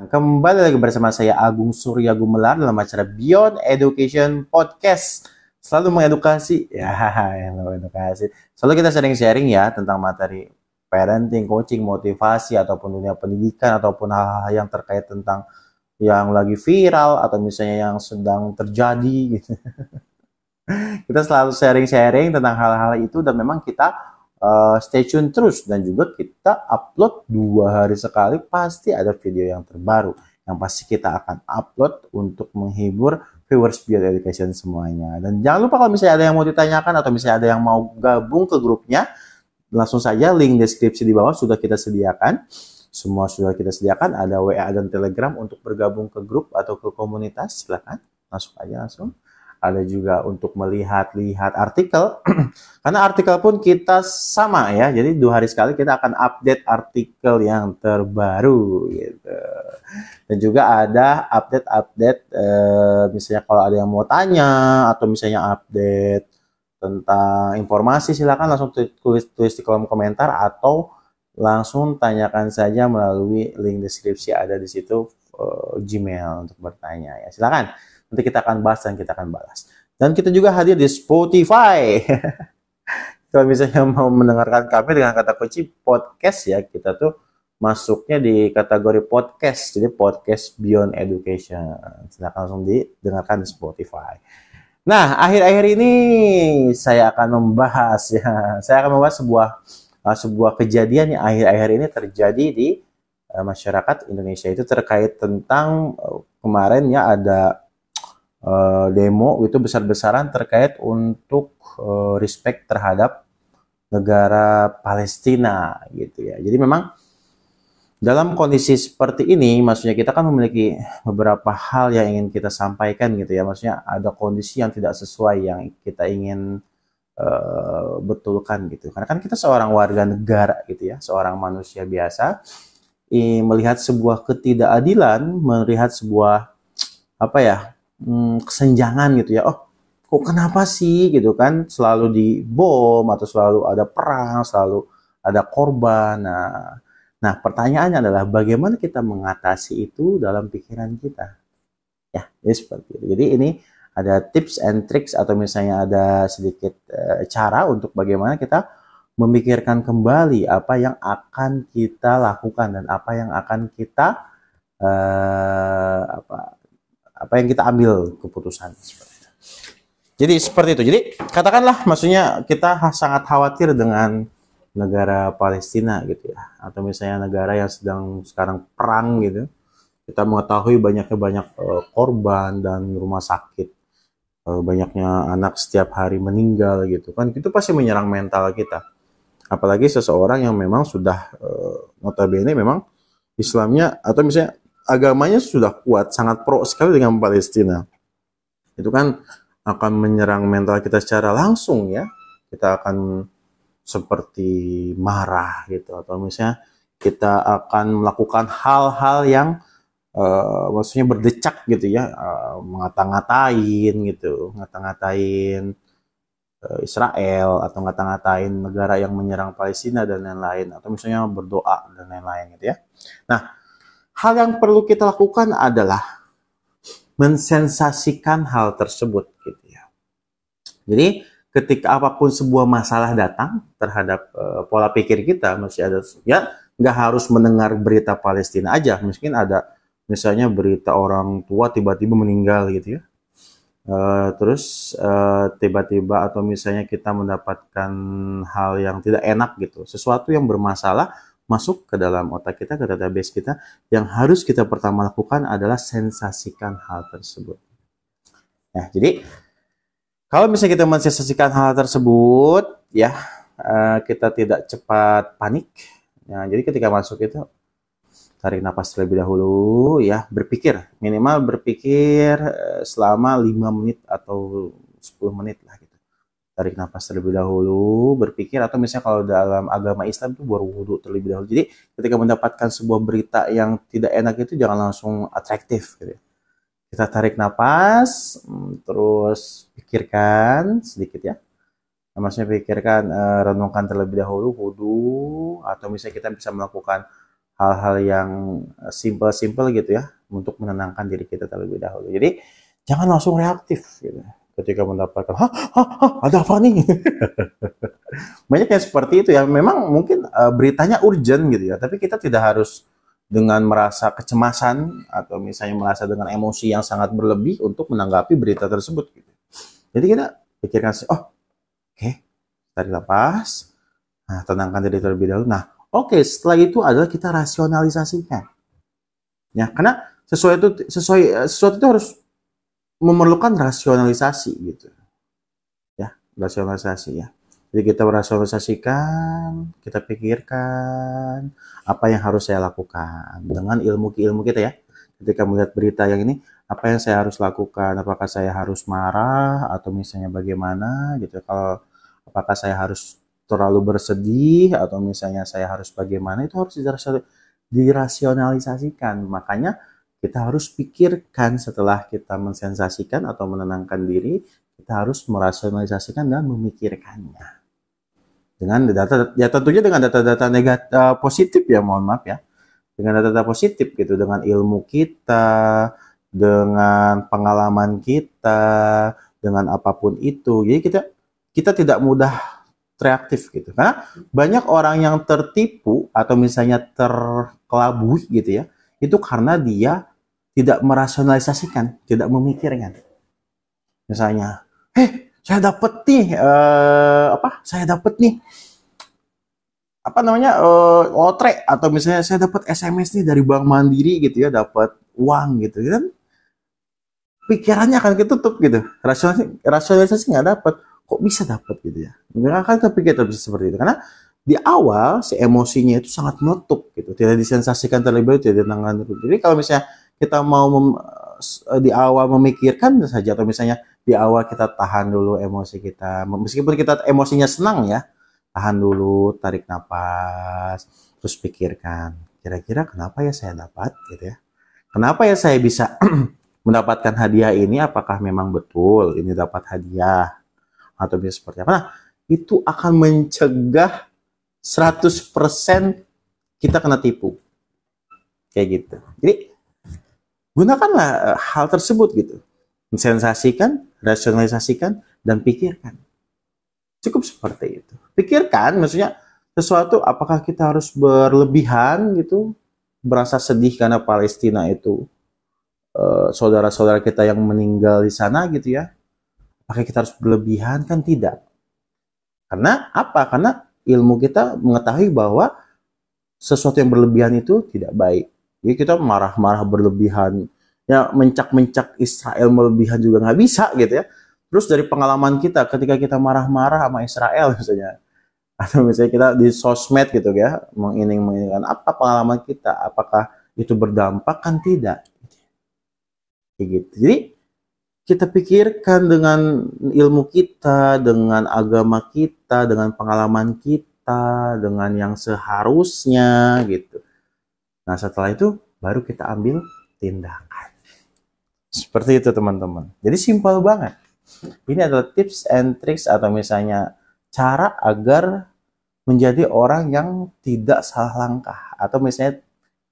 kembali lagi bersama saya Agung Surya Gumelar dalam acara Beyond Education Podcast. Selalu mengedukasi, edukasi. Selalu kita sharing-sharing ya tentang materi parenting, coaching, motivasi, ataupun dunia pendidikan, ataupun hal-hal yang terkait tentang yang lagi viral, atau misalnya yang sedang terjadi gitu. Kita selalu sharing-sharing tentang hal-hal itu dan memang kita stay tune terus, dan juga kita upload 2 hari sekali pasti ada video yang terbaru yang pasti kita akan upload untuk menghibur viewers Beyond Education semuanya. Dan jangan lupa kalau misalnya ada yang mau ditanyakan atau misalnya ada yang mau gabung ke grupnya, langsung saja link deskripsi di bawah sudah kita sediakan. Semua sudah kita sediakan, ada WA dan Telegram untuk bergabung ke grup atau ke komunitas. Silakan masuk aja langsung. Ada juga untuk melihat-lihat artikel, karena artikel pun kita sama ya, jadi 2 hari sekali kita akan update artikel yang terbaru gitu. Dan juga ada update-update, misalnya kalau ada yang mau tanya, atau misalnya update tentang informasi, silakan langsung tulis di kolom komentar, atau langsung tanyakan saja melalui link deskripsi, ada di situ Gmail untuk bertanya ya, silakan. Nanti kita akan bahas dan kita akan balas. Dan kita juga hadir di Spotify. Kalau misalnya mau mendengarkan kami dengan kata kunci podcast ya, kita tuh masuknya di kategori podcast. Jadi podcast Beyond Education. Silahkan langsung didengarkan di Spotify. Nah, akhir-akhir ini saya akan membahas ya. Saya akan membahas sebuah kejadian yang akhir-akhir ini terjadi di masyarakat Indonesia, itu terkait tentang kemarin ya ada demo itu besar-besaran terkait untuk respect terhadap negara Palestina gitu ya. Jadi memang dalam kondisi seperti ini, maksudnya kita kan memiliki beberapa hal yang ingin kita sampaikan gitu ya. Maksudnya ada kondisi yang tidak sesuai yang kita ingin betulkan gitu. Karena kan kita seorang warga negara gitu ya, seorang manusia biasa, melihat sebuah ketidakadilan, melihat sebuah kesenjangan gitu ya. Oh, kok kenapa sih gitu kan selalu dibom, atau selalu ada perang, selalu ada korban. Nah, pertanyaannya adalah bagaimana kita mengatasi itu dalam pikiran kita. Ya, jadi seperti itu. Jadi ini ada tips and tricks, atau misalnya ada sedikit cara untuk bagaimana kita memikirkan kembali apa yang akan kita lakukan dan apa yang akan kita apa yang kita ambil keputusan seperti itu. Jadi seperti itu. Jadi katakanlah maksudnya kita sangat khawatir dengan negara Palestina gitu ya, atau misalnya negara yang sedang sekarang perang gitu. Kita mengetahui banyak korban dan rumah sakit, banyaknya anak setiap hari meninggal gitu kan, itu pasti menyerang mental kita. Apalagi seseorang yang memang sudah notabene memang Islamnya atau misalnya agamanya sudah kuat, sangat pro sekali dengan Palestina. Itu kan akan menyerang mental kita secara langsung ya. Kita akan seperti marah gitu, atau misalnya kita akan melakukan hal-hal yang maksudnya berdecak gitu ya, ngata-ngatain gitu, ngata-ngatain Israel, atau ngata-ngatain negara yang menyerang Palestina dan lain-lain, atau misalnya berdoa dan lain-lain gitu ya. Nah, hal yang perlu kita lakukan adalah mensensasikan hal tersebut gitu ya. Jadi ketika apapun sebuah masalah datang terhadap pola pikir kita, mesti ada ya, nggak harus mendengar berita Palestina aja, mungkin ada misalnya berita orang tua tiba-tiba meninggal gitu ya. Terus tiba-tiba atau misalnya kita mendapatkan hal yang tidak enak gitu, sesuatu yang bermasalah masuk ke dalam otak kita, ke database kita, yang harus kita pertama lakukan adalah sensasikan hal tersebut. Nah, jadi kalau misalnya kita mensensasikan hal tersebut, ya kita tidak cepat panik. Nah, jadi ketika masuk itu tarik nafas terlebih dahulu, ya berpikir, minimal berpikir selama 5 menit atau 10 menit lah gitu. Tarik nafas terlebih dahulu, berpikir, atau misalnya kalau dalam agama Islam itu baru wudhu terlebih dahulu. Jadi ketika mendapatkan sebuah berita yang tidak enak itu jangan langsung atraktif gitu. Kita tarik nafas, terus pikirkan sedikit ya. Maksudnya pikirkan, renungkan terlebih dahulu, wudhu, atau misalnya kita bisa melakukan hal-hal yang simple-simple gitu ya, untuk menenangkan diri kita terlebih dahulu. Jadi jangan langsung reaktif gitu. Ketika mendapatkan, ada apa nih? Banyak yang seperti itu ya. Memang mungkin beritanya urgent gitu ya, tapi kita tidak harus dengan merasa kecemasan atau misalnya merasa dengan emosi yang sangat berlebih untuk menanggapi berita tersebut gitu. Jadi kita pikirkan, oke, tarik nafas, nah tenangkan diri terlebih dahulu. Nah, setelah itu adalah kita rasionalisasikan. Ya, karena sesuatu itu harus memerlukan rasionalisasi gitu. Ya, rasionalisasi ya. Jadi kita merasionalisasikan, kita pikirkan apa yang harus saya lakukan dengan ilmu kita ya. Ketika melihat berita yang ini, apa yang saya harus lakukan? Apakah saya harus marah atau misalnya bagaimana gitu? Kalau apakah saya harus terlalu bersedih atau misalnya saya harus bagaimana, itu harus dirasionalisasikan. Makanya kita harus pikirkan setelah kita mensensasikan atau menenangkan diri, kita harus merasionalisasikan dan memikirkannya. Dengan data, ya tentunya dengan data-data negatif positif ya, mohon maaf ya. Dengan data-data positif gitu, dengan ilmu kita, dengan pengalaman kita, dengan apapun itu. Jadi kita tidak mudah reaktif gitu. Karena banyak orang yang tertipu atau misalnya terkelabui gitu ya, itu karena dia tidak merasionalisasikan, tidak memikirkan. Misalnya, saya dapat nih, lotre, atau misalnya saya dapat SMS nih dari Bank Mandiri gitu ya, dapat uang gitu kan, pikirannya akan ketutup gitu, rasionalisasi nggak dapat, kok bisa dapat gitu ya, nggak akan terpikir bisa seperti itu, karena di awal si emosinya itu sangat meletup gitu, tidak disensasikan terlebih dahulu, tidak ditangani. Jadi kalau misalnya kita mau di awal memikirkan saja, atau misalnya di awal kita tahan dulu emosi kita, meskipun kita emosinya senang ya, tahan dulu, tarik nafas, terus pikirkan, kira-kira kenapa ya saya dapat gitu ya, kenapa ya saya bisa mendapatkan hadiah ini, apakah memang betul ini dapat hadiah atau bisa seperti apa. Nah, itu akan mencegah 100% kita kena tipu kayak gitu. Jadi gunakanlah hal tersebut gitu, mensensasikan, rasionalisasikan, dan pikirkan. Cukup seperti itu. Pikirkan, maksudnya sesuatu, apakah kita harus berlebihan gitu, berasa sedih karena Palestina itu saudara-saudara kita yang meninggal di sana gitu ya. Apakah kita harus berlebihan? Kan tidak. Karena apa? Karena ilmu kita mengetahui bahwa sesuatu yang berlebihan itu tidak baik. Jadi kita marah-marah berlebihan, ya mencak-mencak Israel berlebihan juga nggak bisa gitu ya. Terus dari pengalaman kita ketika kita marah-marah sama Israel misalnya, atau misalnya kita di sosmed gitu ya, menginginkan apa pengalaman kita, apakah itu berdampak? Kan tidak. Kayak gitu. Jadi kita pikirkan dengan ilmu kita, dengan agama kita, dengan pengalaman kita, dengan yang seharusnya gitu. Nah, setelah itu baru kita ambil tindakan. Seperti itu teman-teman. Jadi simpel banget. Ini adalah tips and tricks atau misalnya cara agar menjadi orang yang tidak salah langkah, atau misalnya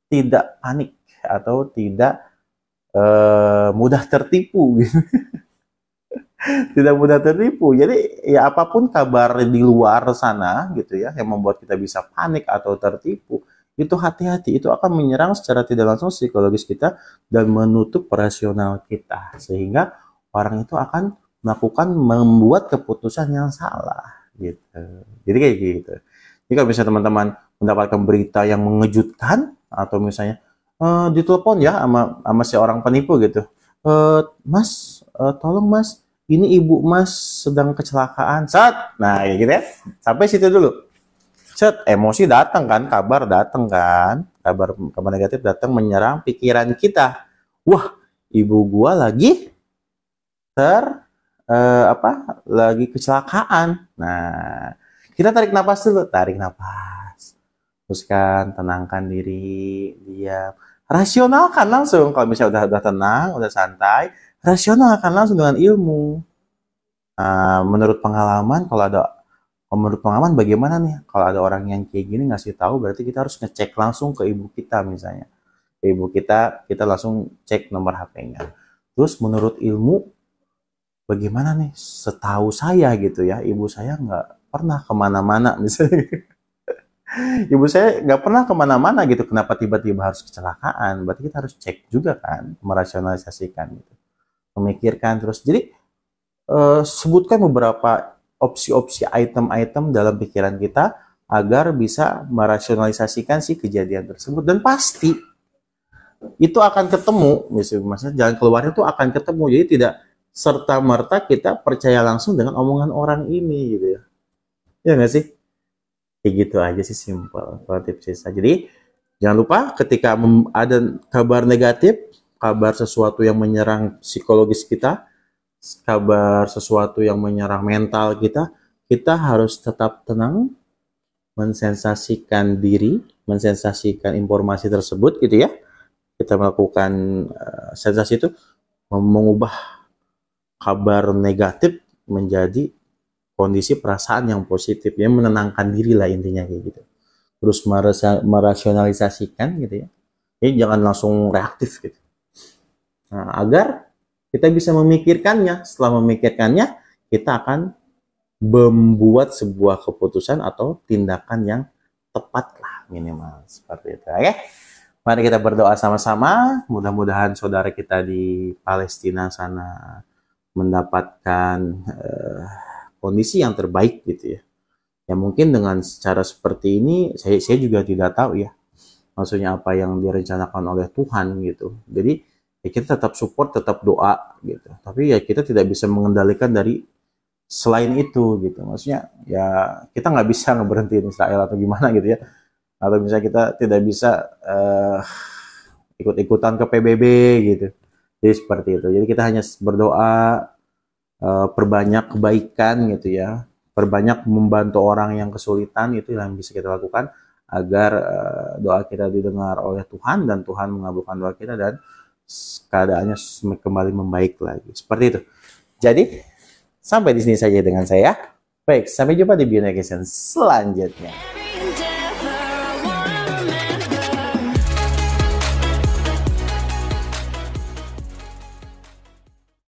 tidak panik atau tidak mudah tertipu gitu. Tidak mudah tertipu. Jadi ya apapun kabar di luar sana gitu ya yang membuat kita bisa panik atau tertipu, itu hati-hati, itu akan menyerang secara tidak langsung psikologis kita dan menutup rasional kita, sehingga orang itu akan membuat keputusan yang salah gitu. Jadi kayak gitu. Jadi kalau misalnya teman-teman mendapatkan berita yang mengejutkan, atau misalnya ditelepon ya sama si orang penipu gitu, Mas, tolong Mas, ini ibu Mas sedang kecelakaan. Nah gitu ya, sampai situ dulu. Emosi datang kan, kabar datang kan, kabar negatif datang menyerang pikiran kita. Wah, ibu gua lagi lagi kecelakaan. Nah, kita tarik nafas dulu, tarik nafas, teruskan, tenangkan diri, diam, rasionalkan langsung. Kalau misalnya udah tenang, udah santai, rasionalkan langsung dengan ilmu. Menurut pengalaman, kalau menurut pengalaman bagaimana nih kalau ada orang yang kayak gini ngasih tahu, berarti kita harus ngecek langsung ke ibu kita misalnya. Ke ibu kita langsung cek nomor HP-nya. Terus menurut ilmu bagaimana nih? Setahu saya gitu ya, ibu saya nggak pernah kemana-mana misalnya. Ibu saya nggak pernah kemana-mana gitu, kenapa tiba-tiba harus kecelakaan? Berarti kita harus cek juga kan, merasionalisasikan gitu, memikirkan terus. Jadi sebutkan beberapa opsi-opsi item-item dalam pikiran kita agar bisa merasionalisasikan si kejadian tersebut, dan pasti itu akan ketemu, maksudnya jalan keluarnya itu akan ketemu. Jadi tidak serta merta kita percaya langsung dengan omongan orang ini gitu ya. Ya nggak sih? Kayak gitu aja sih, simple kalau tips saya. Jadi jangan lupa ketika ada kabar negatif, kabar sesuatu yang menyerang psikologis kita, kabar sesuatu yang menyerang mental kita, kita harus tetap tenang, mensensasikan diri, mensensasikan informasi tersebut gitu ya. Kita melakukan sensasi itu, mengubah kabar negatif menjadi kondisi perasaan yang positif, ya menenangkan diri lah intinya kayak gitu. Terus merasionalisasikan gitu ya. Jadi jangan langsung reaktif gitu. Nah, agar kita bisa memikirkannya. Setelah memikirkannya, kita akan membuat sebuah keputusan atau tindakan yang tepat lah minimal seperti itu. Oke? Mari kita berdoa sama-sama. Mudah-mudahan saudara kita di Palestina sana mendapatkan kondisi yang terbaik gitu ya. Ya mungkin dengan cara seperti ini saya juga tidak tahu ya maksudnya apa yang direncanakan oleh Tuhan gitu. Jadi ya kita tetap support, tetap doa gitu. Tapi ya kita tidak bisa mengendalikan dari selain itu gitu. Maksudnya ya kita nggak bisa ngeberhentiin Israel atau gimana gitu ya. Atau misalnya kita tidak bisa ikut-ikutan ke PBB gitu. Jadi seperti itu. Jadi kita hanya berdoa, perbanyak kebaikan gitu ya, perbanyak membantu orang yang kesulitan, itu yang bisa kita lakukan agar doa kita didengar oleh Tuhan dan Tuhan mengabulkan doa kita dan keadaannya kembali membaik lagi. Seperti itu. Jadi sampai di sini saja dengan saya. Baik, sampai jumpa di Beyond Education selanjutnya.